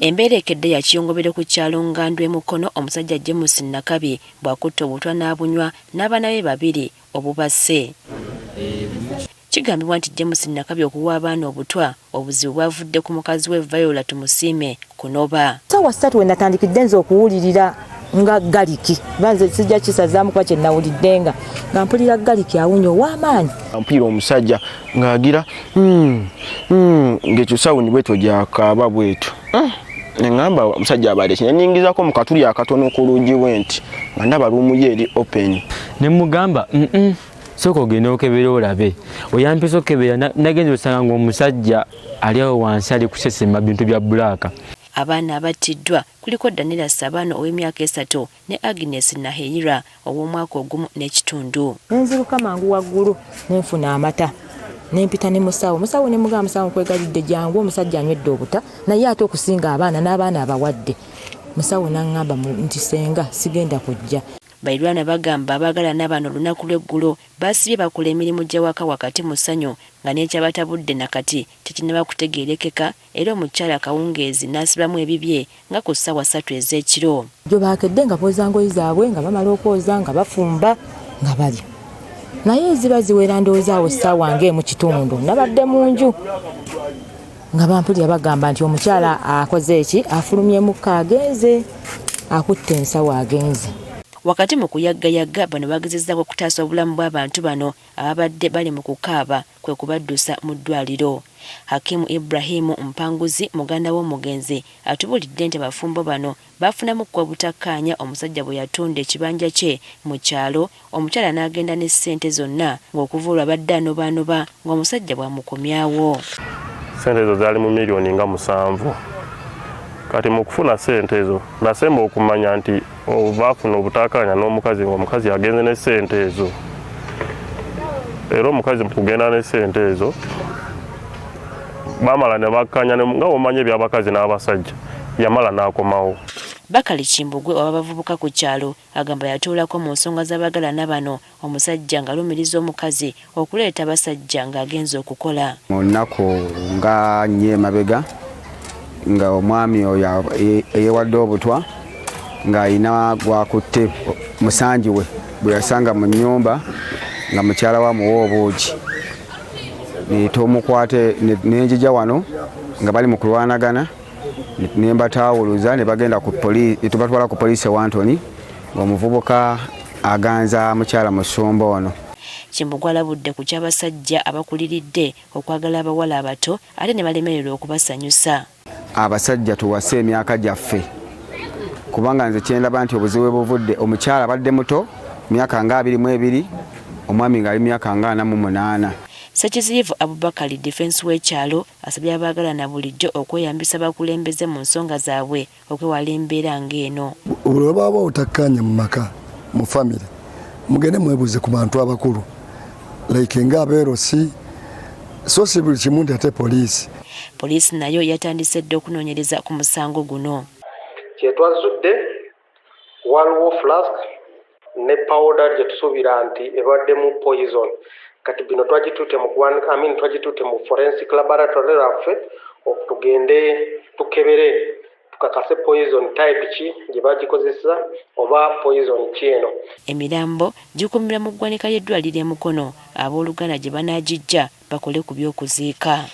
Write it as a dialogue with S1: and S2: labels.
S1: Embeera ekedde yakiyongobere ku kyalo Ngandwe Mukono omusajja James Nakabi bw'akutte obutwa n'abunywa n'abaana be babiri obubasse. Kigambibwa nti James Nakabi okuwa abaana obutwa obuzibu bwavudde ku mukazi we Viola Tumusiime kunoba.
S2: Sawa 3 we natandikidde nze okuwulirira nga galiki banze sijja kisazaamu kwa kye nawuliddenga nga mpulira galiki awunyo w'amaanyi.
S3: Mpulira omusajja ng'agira ng'ekyo sawuni bweto gyakaaba bweto. Nengamba omusajja abadde kinyingizako mu katuli akatono ku luugi we nti nga ndaba luumu ye eri open.
S4: Ne mugamba soko genda okebera olabe oyampisa okebera nagenza osanga ng'omusajja ali awo wansi ali kusesema bintu bya bbulaaka.
S1: Abaana abattiddwa kuliko Daniela Sabano ow'emyaka 3 ne Agnes Naheyira ow'omwaka ogumu n'ekitundu.
S2: Nenziruka mangu waggulu nenfuna amata nempita ne musawo ne mugamba musawo kwegalidde jangu omusajja anywedde obuta naye ate okusinga abaana n'abaana abawadde. Musawo n'angamba nti senga sigenda kujja. Bairwana bagamba abagala n'abano olunaku lw'eggulo basibye bakola emirimu gy'awaka wakati mu ssanyu nga n'ekyabatabudde nakati tekinnaba kutegeerekeka era omukyala Kawungeezi n'asibamu ebibye nga ku ssaawa 3 ez'ekiro. Jo baakedde nga booza ngoye zaabwe nga bamala okwoza nga bafumba nga balya. Naye eziba ziwera ndowooza awo essaawa ng'emu kitundu nabadde mu nju nga bampulira bagamba nti omukyala akoze eki afulumye mukka agenze akutte ensawo agenze. Wakati mu kuyaggayagga bano bagezezzaako okutaasa obulamu bw'abantu bano ababadde bali mu kukaaba kwe kubaddusa mu ddwaliro. Hakimu Ibrahimu Mpanguzi muganda w'omugenzi atubulidde nti abafumbo bano bafunamu kwa butakkaanya omusajja bwe yatunda ekibanja kye mu kyalo omukyala n'agenda ne ssente zonna ng'okuva badde anobaanoba ng'omusajja bw'amukomyawo.
S5: Ssente ezo zaali mu miliyoni nga 7. Kati mu kufuna ssente ezo nasemba okumanya nti baafuna obutakkaanya n'omukazi ng'omukazi agenze ne ssente ezo. Era omukazi mu kugenda ne ssente ezo bamala ne bakkaanya nga bw'omanya eby'abakazi n'abasajja yamala n'akomawo.
S1: Bakali Kimbugwe w'abavubuka ku kyalo agamba yatuulako mu nsonga z'abagala n'abano omusajja ng'alumiriza omukazi okuleeta abasajja ng'agenza okukola.
S6: Mu nnaku nga nnyo emabega nga omwami oyo eyewadde obutwa ng'ayina gwakutte musanji we bwe yasanga mu nnyumba nga mukyala wa muwa obuugi netomukwate nenjija wano nga bali mu kulwanagana nembataawuluza ne bagenda ku poliisi tubatwala ku poliisi Wantoni ng'omuvubuka aganza mukyala musumba ono.
S1: Kimbugwe alabudde ku ky'abasajja abakuliridde okwagala abawala abato ate ne balemererwa okubasanyusa.
S6: Abasajja tuwase emyaka gyaffe kubanga nze kyendaba nti obuzibu buvudde omukyala abadde muto myaka nga 22 omwami ng'ali myaka nga 48.
S1: Ssekiziyivu Abubakali defense w'ekyalo asabye abaagalana bulijjo okweyambisa bakulembeze mu nsonga zaabwe okwewala embeera ng'eno.
S7: Olwo baba otakkaanya mu maka mu famire mugende mwebuuze ku bantu abakulu like ng'abeerosi so si buli kimu nti ate poliisi.
S1: Poliisi nayo yatandise dde okunoonyereza ku musango guno.
S8: Kyetwazudde waliwo flask ne powder gye tusuubira nti ebaddemu poison. Kati bino twagitutte mu twagitutte mu forensic laboratory laffe okutugende tukebere tukakase poison type ki gye bagikozesa oba poison ki eno.
S1: Emirambo gikuumira mu ggwanika y'eddwaliro e Mukono abooluganda gye banaagijja bakole ku by'okuziika.